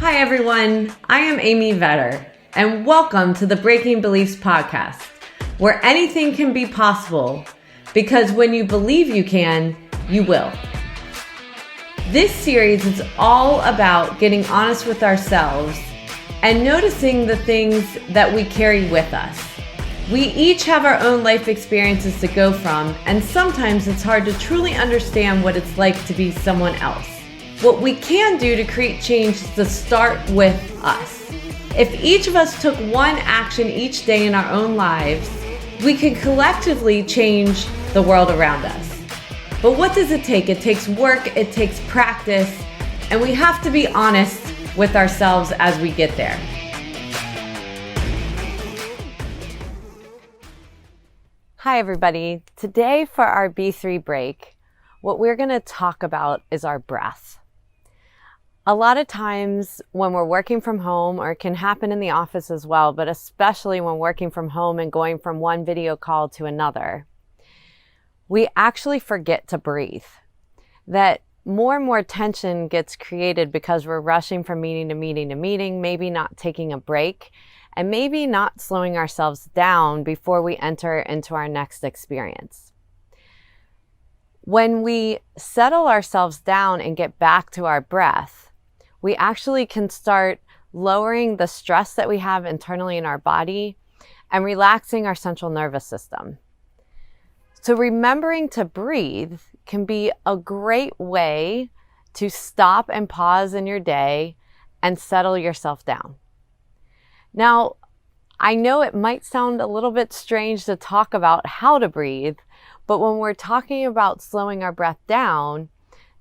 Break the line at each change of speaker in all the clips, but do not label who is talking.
Hi everyone, I am Amy Vetter, and welcome to the Breaking Beliefs podcast, where anything can be possible, because when you believe you can, you will. This series is all about getting honest with ourselves and noticing the things that we carry with us. We each have our own life experiences to go from, and sometimes it's hard to truly understand what it's like to be someone else. What we can do to create change is to start with us. If each of us took one action each day in our own lives, we could collectively change the world around us. But what does it take? It takes work, it takes practice, and we have to be honest with ourselves as we get there. Hi everybody. Today for our B3 break, what we're going to talk about is our breath. A lot of times when we're working from home, or it can happen in the office as well, but especially when working from home and going from one video call to another, we actually forget to breathe. That more and more tension gets created because we're rushing from meeting to meeting to meeting, maybe not taking a break, and maybe not slowing ourselves down before we enter into our next experience. When we settle ourselves down and get back to our breath, we actually can start lowering the stress that we have internally in our body and relaxing our central nervous system. So remembering to breathe can be a great way to stop and pause in your day and settle yourself down. Now, I know it might sound a little bit strange to talk about how to breathe, but when we're talking about slowing our breath down,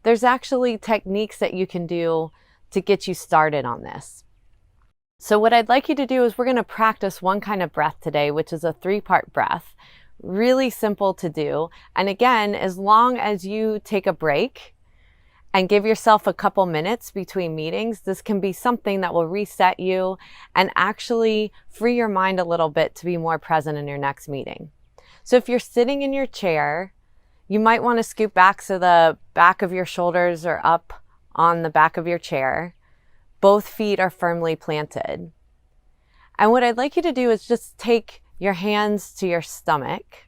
there's actually techniques that you can do to get you started on this. So what I'd like you to do is we're going to practice one kind of breath today, which is a 3-part breath. Really simple to do. And again, as long as you take a break and give yourself a couple minutes between meetings, this can be something that will reset you and actually free your mind a little bit to be more present in your next meeting. So if you're sitting in your chair, you might want to scoot back so the back of your shoulders are up on the back of your chair. Both feet are firmly planted. And what I'd like you to do is just take your hands to your stomach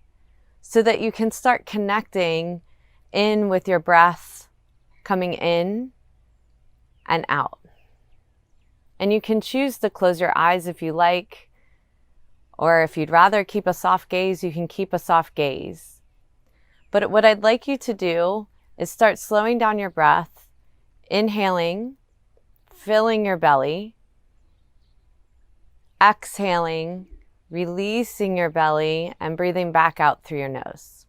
so that you can start connecting in with your breath coming in and out. And you can choose to close your eyes if you like, or if you'd rather keep a soft gaze, you can keep a soft gaze. But what I'd like you to do is start slowing down your breath, inhaling, filling your belly, exhaling, releasing your belly, and breathing back out through your nose.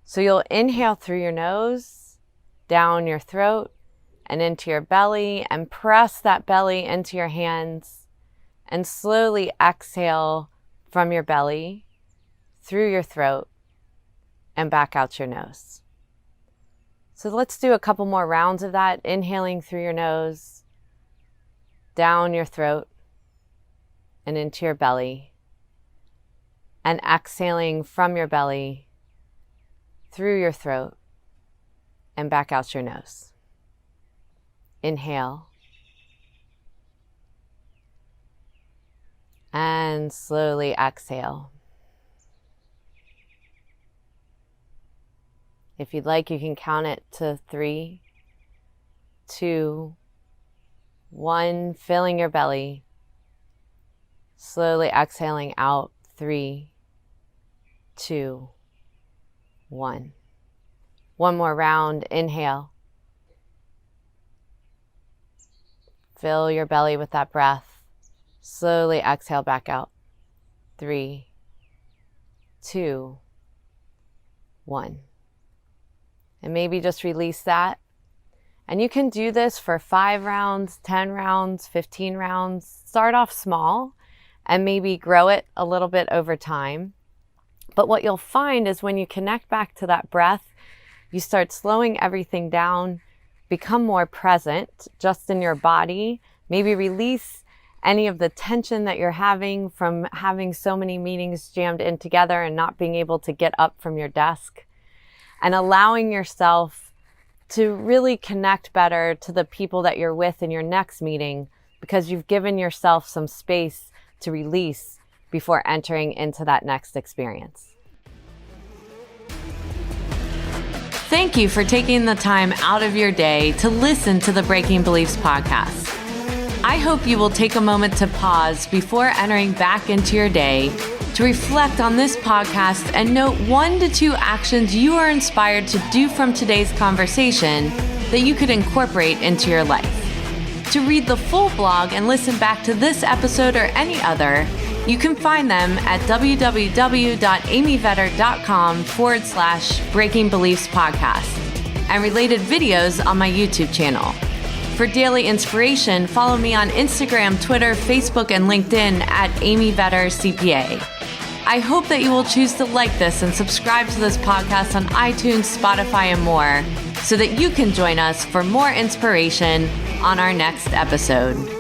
So you'll inhale through your nose, down your throat, and into your belly, and press that belly into your hands, and slowly exhale from your belly, through your throat, and back out your nose. So let's do a couple more rounds of that, inhaling through your nose, down your throat, and into your belly, and exhaling from your belly, through your throat, and back out your nose. Inhale. And slowly exhale. If you'd like, you can count it to 3, 2, 1, filling your belly, slowly exhaling out, 3, 2, 1. One more round, inhale. Fill your belly with that breath. Slowly exhale back out. 3, 2, 1. And maybe just release that. And you can do this for 5 rounds, 10 rounds, 15 rounds. Start off small and maybe grow it a little bit over time. But what you'll find is when you connect back to that breath, you start slowing everything down, become more present just in your body, maybe release any of the tension that you're having from having so many meetings jammed in together and not being able to get up from your desk, and allowing yourself to really connect better to the people that you're with in your next meeting, because you've given yourself some space to release before entering into that next experience. Thank you for taking the time out of your day to listen to the Breaking Beliefs podcast. I hope you will take a moment to pause before entering back into your day to reflect on this podcast and note 1 to 2 actions you are inspired to do from today's conversation that you could incorporate into your life. To read the full blog and listen back to this episode or any other, you can find them at www.amyvetter.com/Breaking Beliefs podcast and related videos on my YouTube channel. For daily inspiration, follow me on Instagram, Twitter, Facebook, and LinkedIn at Amy Vetter CPA. I hope that you will choose to like this and subscribe to this podcast on iTunes, Spotify, and more, so that you can join us for more inspiration on our next episode.